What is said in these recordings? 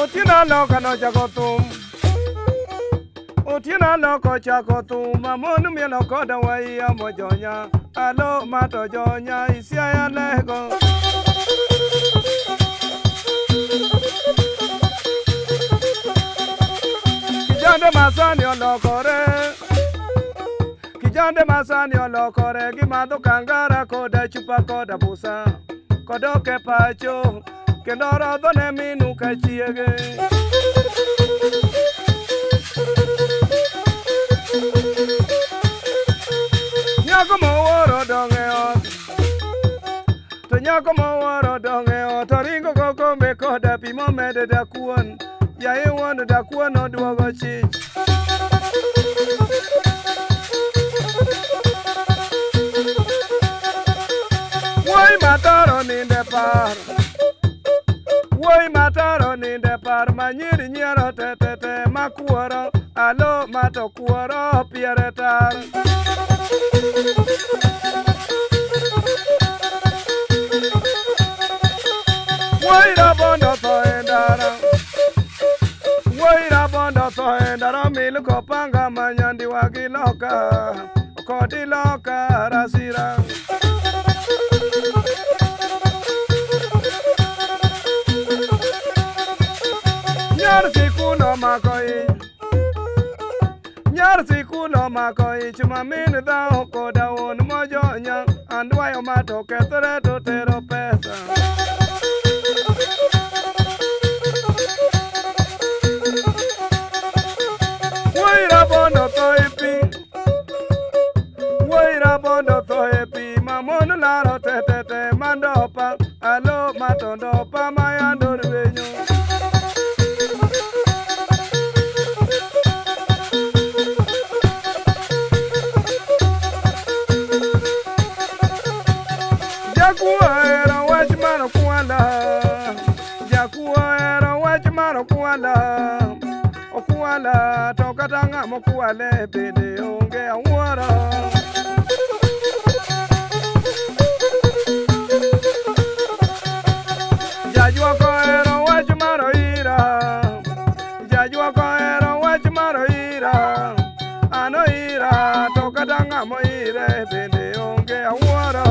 Otina loka no jagotum. Otina loko chagotum. Mamonu mi loko da wai amojonya. Alo mato jonya isia ya lego. Kijande masani olokore. Kijande masani olokore. Gimado kangara koda chupa koda busa. Kodoke pacho. Kendora done minu kachiege. Nyako maworo dongeot. To nyako maworo dongeot. Ringo koko me koda pimo mede dakuon. Ya iwon dakuon oduogo chich. Woi mataro ninde par. Woi mataro ninde par. Manyiri nyiero tetete makuoro. Alo mato kuoro piere tar. Woi rabondo to endara. Woi rabondo to endara. Milu kopanga manyandi wagi loka. Kodi loka rasira. Nyar sikuno makoi. Nyar sikuno makoi. Chuma mini da koda on mojonya. Andwayo mato ketore to tero pesa. Woi rabondo to epi. Woi rabondo to epi. Mamonu laro tetete mandopa. Alo matondopa mayando rivenyo. Jakuwa era wachmano kuala. Jakuwa era wachmano kuala. Okuala tokatanga mokuale bede onge awara. Jajuako era wachmano ira. Jajuako era wachmano ira. Ano ira tokatanga mo ire bede onge awara.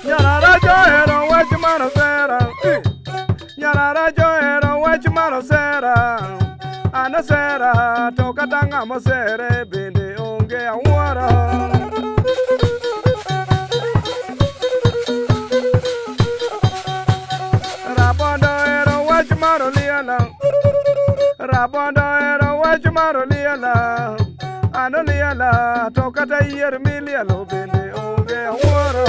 Nyarara joero wachmano sera. Nyarara joero wachmano sera. Ana sera tokatanga mo sere bende onge awara. Rabondo ero wachmano liela. Rabondo ero wachmano liela. Ano liela tokata yer milielo bende onge awara.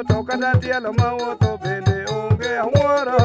Tokatatielo mawoto bende onge awara.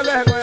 le